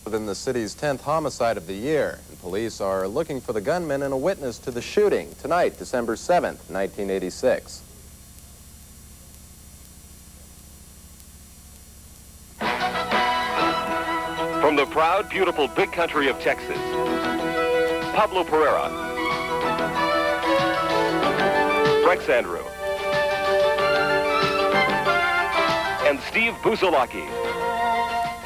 Within the city's 10th homicide of the year, and police are looking for the gunman and a witness to the shooting tonight, December 7th, 1986. From the proud, beautiful big country of Texas, Pablo Pereira, Frank Suarez, and Steve Buzalaki.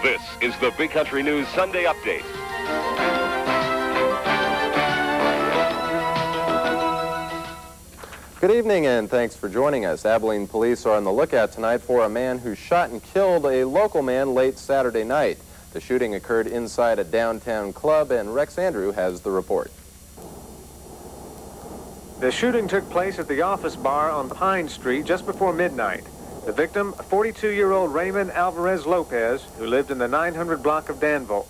This is the Big Country News Sunday Update. Good evening and thanks for joining us. Abilene police are on the lookout tonight for a man who shot and killed a local man late Saturday night. The shooting occurred inside a downtown club, and Rex Andrew has the report. The shooting took place at the Office Bar on Pine Street just before midnight. The victim, 42-year-old Raymond Alvarez Lopez, who lived in the 900 block of Danville.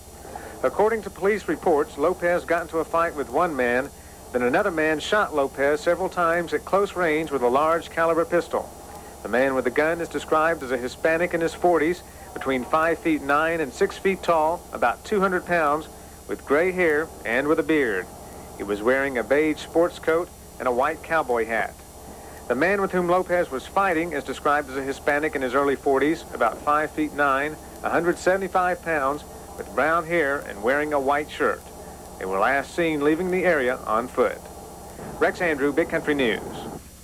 According to police reports, Lopez got into a fight with one man, then another man shot Lopez several times at close range with a large caliber pistol. The man with the gun is described as a Hispanic in his 40s, between 5'9" and 6 feet tall, about 200 pounds, with gray hair and with a beard. He was wearing a beige sports coat and a white cowboy hat. The man with whom Lopez was fighting is described as a Hispanic in his early 40s, about 5'9", 175 pounds, with brown hair and wearing a white shirt. They were last seen leaving the area on foot. Rex Andrew, Big Country News.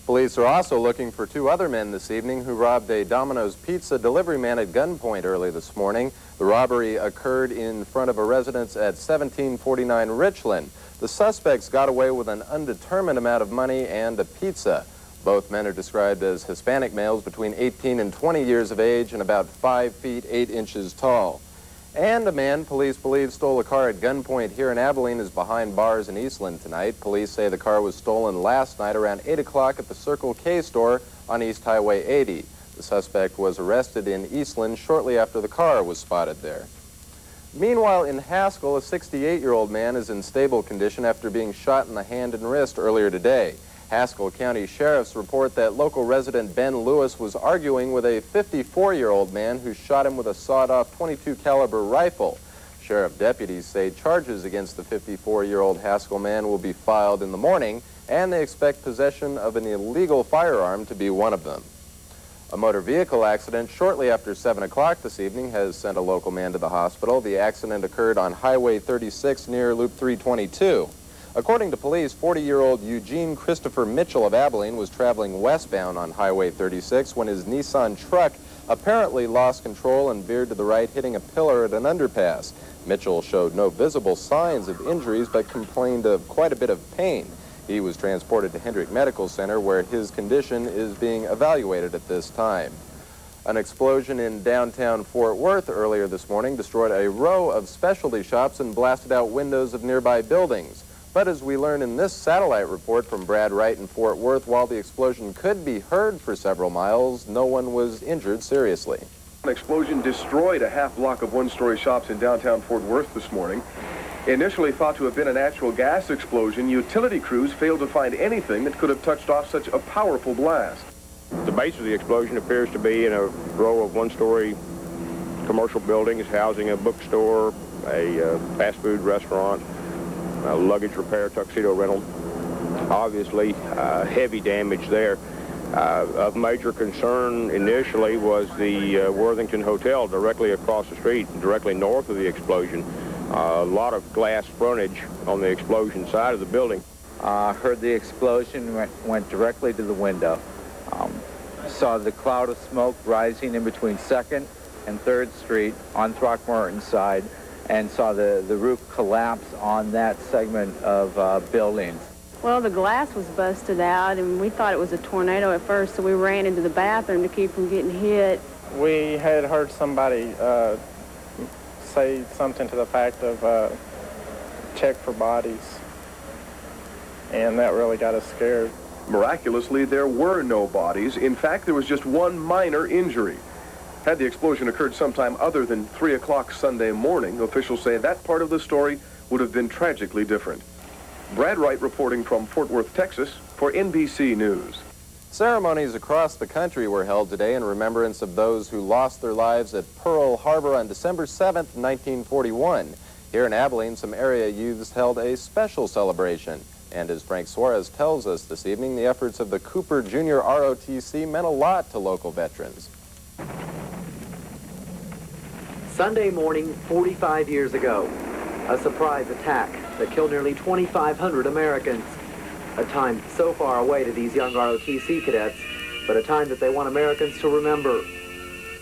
Police are also looking for two other men this evening who robbed a Domino's Pizza delivery man at gunpoint early this morning. The robbery occurred in front of a residence at 1749 Richland. The suspects got away with an undetermined amount of money and a pizza. Both men are described as Hispanic males between 18 and 20 years of age and about 5 feet 8 inches tall. And a man police believe stole a car at gunpoint here in Abilene is behind bars in Eastland tonight. Police say the car was stolen last night around 8 o'clock at the Circle K store on East Highway 80. The suspect was arrested in Eastland shortly after the car was spotted there. Meanwhile, in Haskell, a 68-year-old man is in stable condition after being shot in the hand and wrist earlier today. Haskell County Sheriff's report that local resident Ben Lewis was arguing with a 54-year-old man who shot him with a sawed-off .22 caliber rifle. Sheriff deputies say charges against the 54-year-old Haskell man will be filed in the morning, and they expect possession of an illegal firearm to be one of them. A motor vehicle accident shortly after 7 o'clock this evening has sent a local man to the hospital. The accident occurred on Highway 36 near Loop 322. According to police, 40-year-old Eugene Christopher Mitchell of Abilene was traveling westbound on Highway 36 when his Nissan truck apparently lost control and veered to the right, hitting a pillar at an underpass. Mitchell showed no visible signs of injuries but complained of quite a bit of pain. He was transported to Hendrick Medical Center where his condition is being evaluated at this time. An explosion in downtown Fort Worth earlier this morning destroyed a row of specialty shops and blasted out windows of nearby buildings. But as we learn in this satellite report from Brad Wright in Fort Worth, while the explosion could be heard for several miles, no one was injured seriously. An explosion destroyed a half block of one-story shops in downtown Fort Worth this morning. Initially thought to have been a natural gas explosion, utility crews failed to find anything that could have touched off such a powerful blast. The base of the explosion appears to be in a row of one-story commercial buildings housing a bookstore, a fast food restaurant, a luggage repair, tuxedo rental. Obviously, heavy damage there. Of major concern initially was the Worthington Hotel directly across the street, directly north of the explosion. A lot of glass frontage on the explosion side of the building. Heard the explosion, went directly to the window. Saw the cloud of smoke rising in between 2nd and 3rd Street on Throckmorton side, and saw the roof collapse on that segment of buildings. Well, the glass was busted out, and we thought it was a tornado at first, so we ran into the bathroom to keep from getting hit. We had heard somebody say something to the fact of check for bodies, and that really got us scared. Miraculously, there were no bodies. In fact, there was just one minor injury. Had the explosion occurred sometime other than 3 o'clock Sunday morning, officials say that part of the story would have been tragically different. Brad Wright reporting from Fort Worth, Texas for NBC News. Ceremonies across the country were held today in remembrance of those who lost their lives at Pearl Harbor on December 7th, 1941. Here in Abilene, some area youths held a special celebration. And as Frank Suarez tells us this evening, the efforts of the Cooper Junior ROTC meant a lot to local veterans. Sunday morning, 45 years ago, a surprise attack that killed nearly 2,500 Americans. A time so far away to these young ROTC cadets, but a time that they want Americans to remember.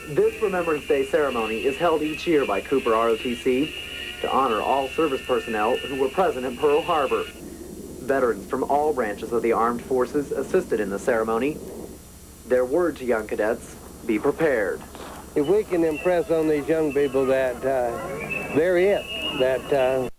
This Remembrance Day ceremony is held each year by Cooper ROTC to honor all service personnel who were present at Pearl Harbor. Veterans from all branches of the armed forces assisted in the ceremony. Their word to young cadets, be prepared. If we can impress on these young people that they're it, that